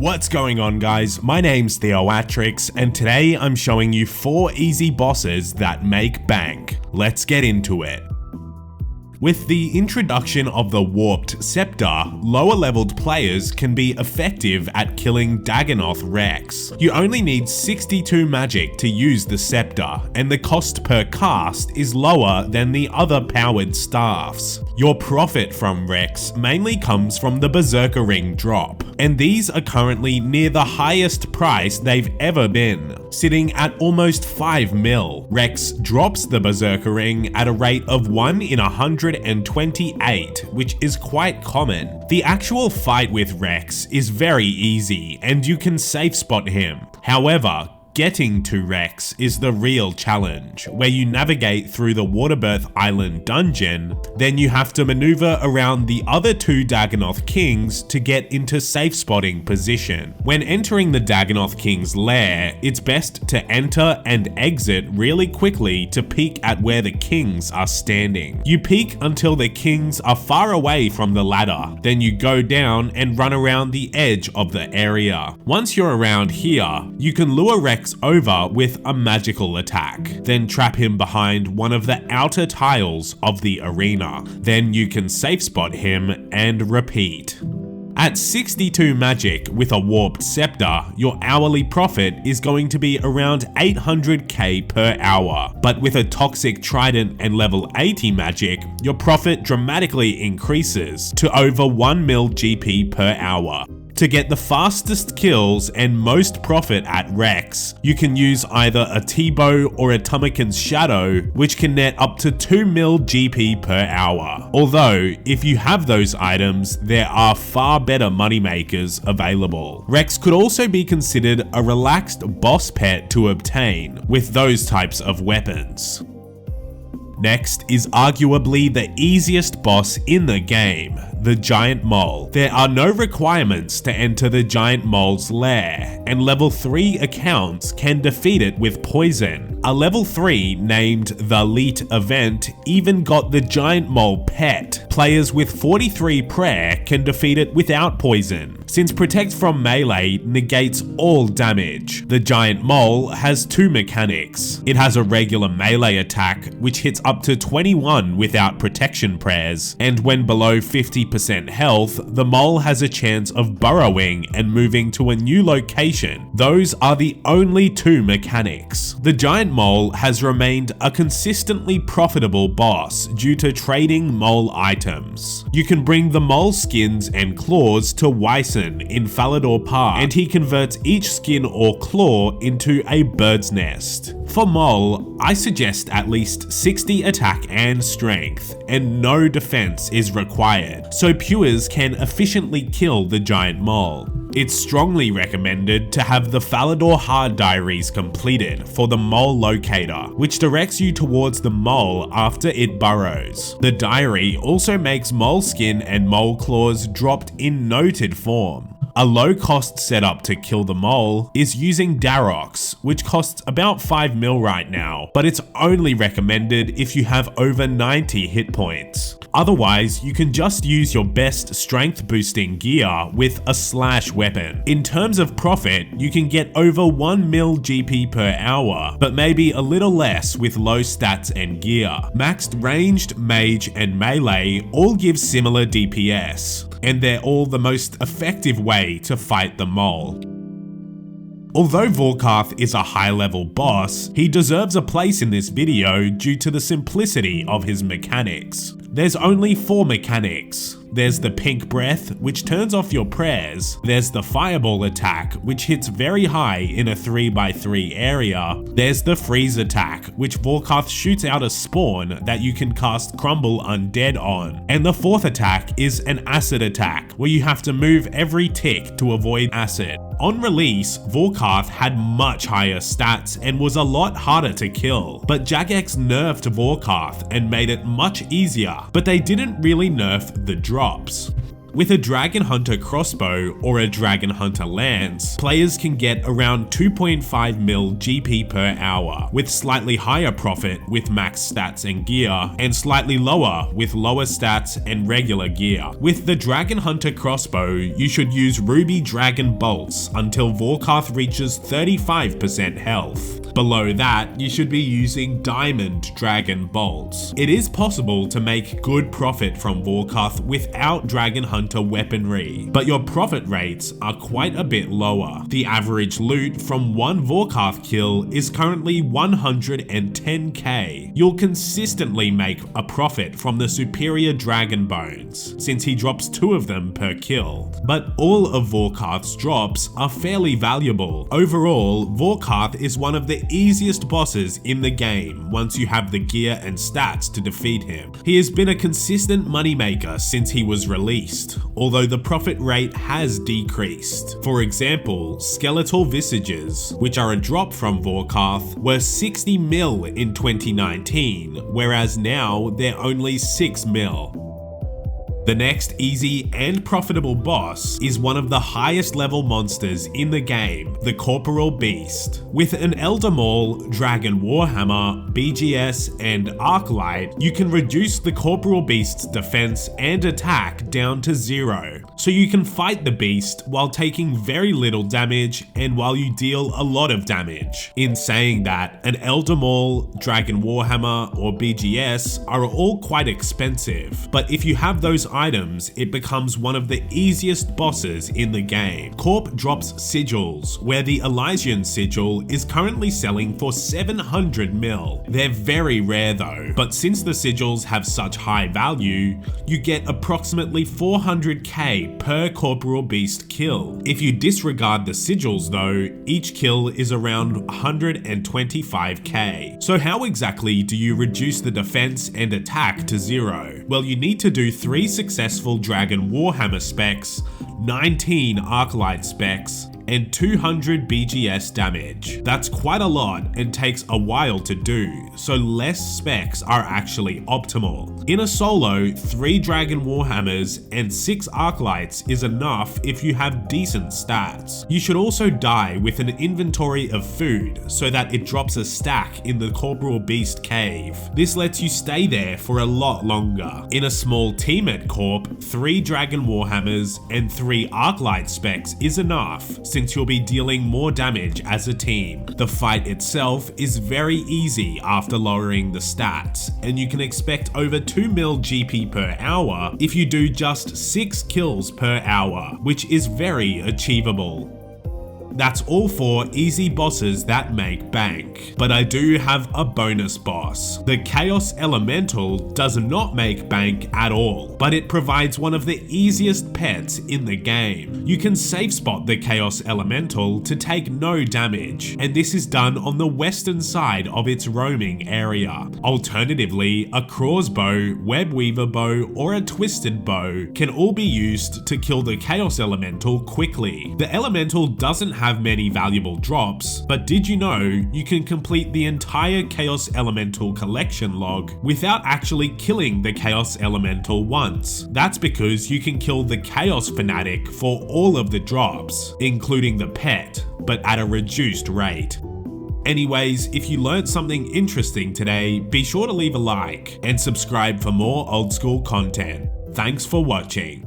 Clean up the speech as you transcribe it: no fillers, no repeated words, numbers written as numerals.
What's going on, guys? My name's Theoatrix, and today I'm showing you 4 easy bosses that make bank. Let's get into it. With the introduction of the Warped Scepter, lower leveled players can be effective at killing Dagannoth Rex. You only need 62 magic to use the scepter, and the cost per cast is lower than the other powered staffs. Your profit from Rex mainly comes from the Berserker Ring drop, and these are currently near the highest price they've ever been, sitting at almost 5 mil. Rex drops the Berserker Ring at a rate of 1 in 128, which is quite common. The actual fight with Rex is very easy, and you can safe spot him. However, getting to Rex is the real challenge, where you navigate through the Waterbirth Island dungeon, then you have to maneuver around the other 2 Dagannoth Kings to get into safe spotting position. When entering the Dagannoth King's lair, it's best to enter and exit really quickly to peek at where the Kings are standing. You peek until the Kings are far away from the ladder, then you go down and run around the edge of the area. Once you're around here, you can lure Rex over with a magical attack, then trap him behind one of the outer tiles of the arena. Then you can safe spot him and repeat. At 62 magic with a Warped Scepter, your hourly profit is going to be around 800k per hour, but with a Toxic Trident and level 80 magic, your profit dramatically increases to over 1 mil GP per hour. To get the fastest kills and most profit at Rex, you can use either a T-Bow or a Tummikin's Shadow, which can net up to 2 mil GP per hour. Although, if you have those items, there are far better moneymakers available. Rex could also be considered a relaxed boss pet to obtain with those types of weapons. Next is arguably the easiest boss in the game, the Giant Mole. There are no requirements to enter the Giant Mole's lair, and level 3 accounts can defeat it with poison. A level 3 named the Leet Event even got the Giant Mole pet. Players with 43 prayer can defeat it without poison, since Protect from Melee negates all damage. The Giant Mole has 2 mechanics. It has a regular melee attack, which hits up to 21 without protection prayers, and when below 50% health, the mole has a chance of burrowing and moving to a new location. Those are the only 2 mechanics. The Giant Mole has remained a consistently profitable boss due to trading mole items. You can bring the mole skins and claws to Wyson in Falador Park, and he converts each skin or claw into a bird's nest. For Mole, I suggest at least 60 attack and strength, and no defense is required, so Pewers can efficiently kill the Giant Mole. It's strongly recommended to have the Falador Hard Diaries completed for the Mole Locator, which directs you towards the mole after it burrows. The diary also makes mole skin and mole claws dropped in noted form. A low-cost setup to kill the mole is using Darox, which costs about 5 mil right now, but it's only recommended if you have over 90 hit points. Otherwise, you can just use your best strength boosting gear with a slash weapon. In terms of profit, you can get over 1 mil GP per hour, but maybe a little less with low stats and gear. Maxed ranged, mage, and melee all give similar DPS, and they're all the most effective way to fight the mole. Although Vorkath is a high-level boss, he deserves a place in this video due to the simplicity of his mechanics. There's only 4 mechanics. There's the Pink Breath, which turns off your prayers. There's the Fireball attack, which hits very high in a 3x3 area. There's the Freeze attack, which Vorkath shoots out a spawn that you can cast Crumble Undead on. And the 4th attack is an Acid attack, where you have to move every tick to avoid acid. On release, Vorkath had much higher stats and was a lot harder to kill, but Jagex nerfed Vorkath and made it much easier, but they didn't really nerf the drops. With a Dragon Hunter crossbow or a Dragon Hunter lance, players can get around 2.5 mil GP per hour, with slightly higher profit with max stats and gear, and slightly lower with lower stats and regular gear. With the Dragon Hunter crossbow, you should use Ruby Dragon Bolts until Vorkath reaches 35% health. Below that, you should be using Diamond Dragon Bolts. It is possible to make good profit from Vorkath without Dragon Hunter weaponry, but your profit rates are quite a bit lower. The average loot from one Vorkath kill is currently 110k. You'll consistently make a profit from the superior Dragon Bones, since he drops 2 of them per kill. But all of Vorkath's drops are fairly valuable. Overall, Vorkath is one of the easiest bosses in the game once you have the gear and stats to defeat him. He has been a consistent moneymaker since he was released, although the profit rate has decreased. For example, Skeletal Visages, which are a drop from Vorkath, were 60 mil in 2019, whereas now they're only 6 mil. The next easy and profitable boss is one of the highest level monsters in the game, the Corporal Beast. With an Elder Maul, Dragon Warhammer, BGS, and Arclight, you can reduce the Corporal Beast's defense and attack down to 0, so you can fight the beast while taking very little damage and while you deal a lot of damage. In saying that, an Elder Maul, Dragon Warhammer, or BGS are all quite expensive, but if you have those items, it becomes one of the easiest bosses in the game. Corp drops sigils, where the Elysian sigil is currently selling for 700 mil. They're very rare though, but since the sigils have such high value, you get approximately 400k per Corporal Beast kill. If you disregard the sigils though, each kill is around 125k. So how exactly do you reduce the defense and attack to 0? Well, you need to do 3 successful Dragon Warhammer specs, 19 Arclight specs, and 200 BGS damage. That's quite a lot and takes a while to do, so less specs are actually optimal. In a solo, 3 Dragon Warhammers and 6 Arclights is enough if you have decent stats. You should also die with an inventory of food so that it drops a stack in the Corporal Beast cave. This lets you stay there for a lot longer. In a small team at Corp, 3 Dragon Warhammers and 3 Arclight specs is enough, since you'll be dealing more damage as a team. The fight itself is very easy after lowering the stats, and you can expect over 2 mil GP per hour if you do just 6 kills per hour, which is very achievable. That's all for easy bosses that make bank, but I do have a bonus boss. The Chaos Elemental does not make bank at all, but it provides one of the easiest pets in the game. You can safe spot the Chaos Elemental to take no damage, and this is done on the western side of its roaming area. Alternatively, a crossbow, web weaver bow, or a twisted bow can all be used to kill the Chaos Elemental quickly. The Elemental doesn't have many valuable drops, but did you know you can complete the entire Chaos Elemental collection log without actually killing the Chaos Elemental once? That's because you can kill the Chaos Fanatic for all of the drops, including the pet, but at a reduced rate. Anyways, if you learned something interesting today, be sure to leave a like and subscribe for more old school content. Thanks for watching.